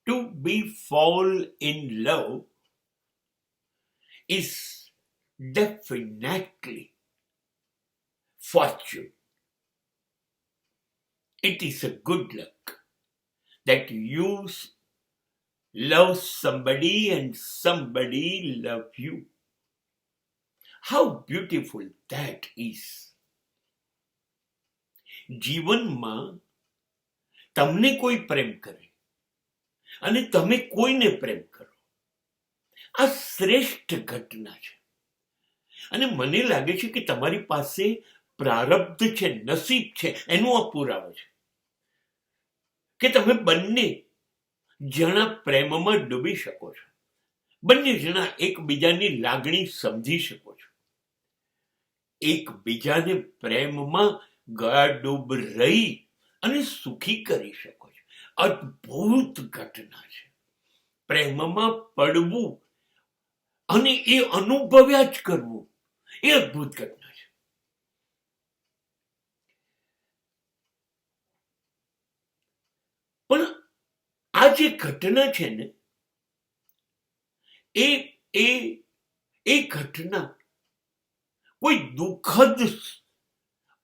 to be fall in love is definitely fortune. It is a good luck that you love somebody and somebody love you. How beautiful that is. જીવનમાં તમને કોઈ પ્રેમ કરે અને તમે કોઈને પ્રેમ કરો, આ શ્રેષ્ઠ ઘટના છે. અને મને લાગે છે કે તમારી પાસે પ્રારબ્ધ છે, નસીબ છે, એનો આ પુરાવો છે કે તમે બંને જણા પ્રેમમાં ડૂબી શકો છો, બંને જણા એકબીજાની લાગણી સમજી શકો છો, એકબીજાને પ્રેમમાં ગાડૂબ રહી અને સુખી કરી શકો છો. અદ્ભુત ઘટના છે પ્રેમમાં પડવું અને એ અનુભવ્યા જ કરવું, એ અદ્ભુત ઘટના છે. પણ આ જે ઘટના છે ને, એ ઘટના કોઈ દુઃખદ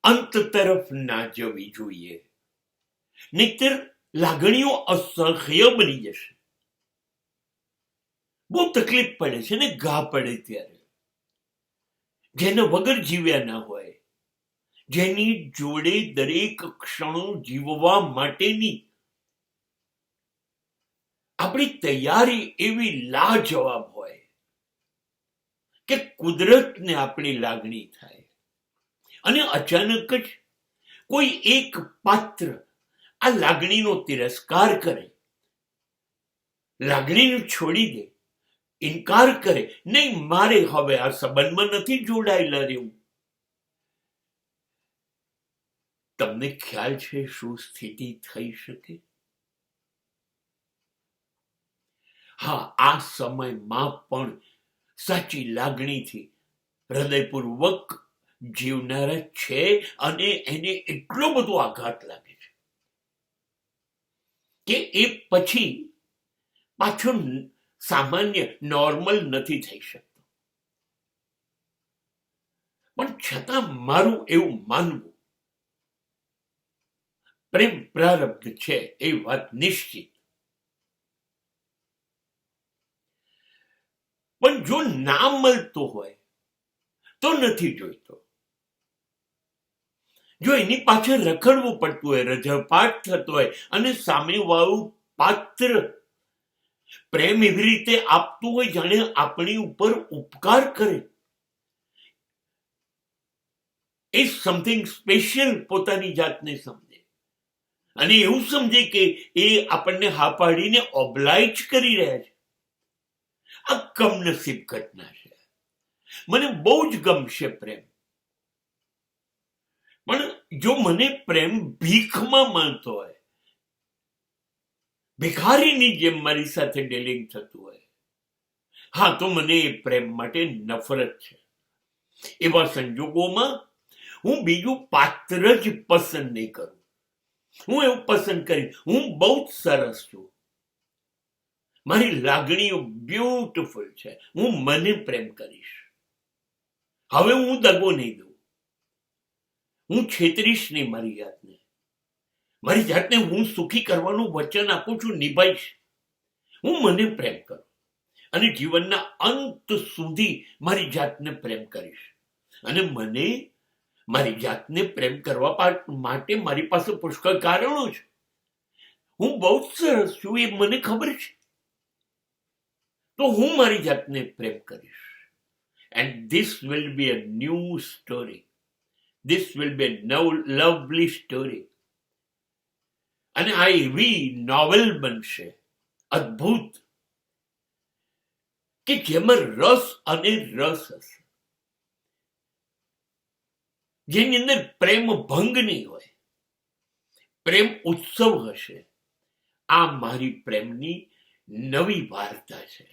અંત તરફ ના જવી જોઈએ, નહીતર લાગણીઓ અસહ્ય બની જશે. બહુ તકલીફ પડે છે ને ઘા પડે ત્યારે, જેના વગર જીવ્યા ના હોય, જેની જોડે દરેક ક્ષણો જીવવા માટેની આપણી તૈયારી એવી લાજવાબ હોય કે કુદરતને આપણી લાગણી થાય અને અચાનક જ કોઈ એક પાત્ર આ લાગણીનો તિરસ્કાર કરે, લાગણીને છોડી દે, ઇનકાર કરે, નહીં મારે હવે આ સંબંધમાં નથી જોડાયેલા રહેવું. તમને ખ્યાલ છે શું સ્થિતિ થઈ શકે? હા, આ સમયમાં પણ સાચી લાગણીથી હૃદયપૂર્વક જીવનારા છે અને એને એટલો બધો આઘાત લાગે છે કે એ પછી પાછો સામાન્ય નોર્મલ નથી થઈ શકતો. પણ છતાં મારું એવું માનવું, પ્રેમ પ્રારબ્ધ છે એ વાત નિશ્ચિત. પણ જો ના મળતો હોય તો નથી જોઈતો. જો એની પાછળ રખડવું પડતું હોય, રજપાટ થતો હોય અને સામેવાળું પાત્ર પ્રેમ એવી રીતે આપતું હોય જાણે આપણી ઉપર ઉપકાર કરે, એ સમથિંગ સ્પેશિયલ પોતાની જાતને સમજે અને એવું સમજે કે એ આપણને હા પાડીને ઓબ્લાઇજ કરી રહ્યા છે, આ કમનસીબ ઘટના છે. મને બહુ જ ગમશે પ્રેમ, પણ જો મને પ્રેમ ભીખમાં મળતો હોય, ભિખારીની જેમ મારી સાથે ડીલિંગ થતું હોય, હા તો મને એ પ્રેમ માટે નફરત છે. એવા સંજોગોમાં હું બીજું પાત્ર જ પસંદ નહીં કરું. હું એવું પસંદ કરીશ, હું બહુ જ સરસ છું, મારી લાગણીઓ બ્યુટીફુલ છે, હું મને પ્રેમ કરીશ. હવે હું દગો નહીં દઉં, હું છેતરીશ નહીં મારી જાતને હું સુખી કરવાનું વચન આપું છું, નિભાઈશ. હું મને પ્રેમ કરું અને જીવનના અંત સુધી મારી જાતને પ્રેમ કરીશ. અને મને મારી જાતને પ્રેમ કરવા માટે મારી પાસે પુષ્કળ કારણો છે. હું બહુ જ સરસ છું એ મને ખબર છે, તો હું મારી જાતને પ્રેમ કરીશ. And this will be a new story. This will be a lovely story. અને આ એવી નોવેલ બનશે અદ્ભુત કે જેમાં રસ અને રસ હશે, જેની અંદર પ્રેમ ભંગ નહીં હોય, પ્રેમ ઉત્સવ હશે. આ મારી પ્રેમની નવી વાર્તા છે.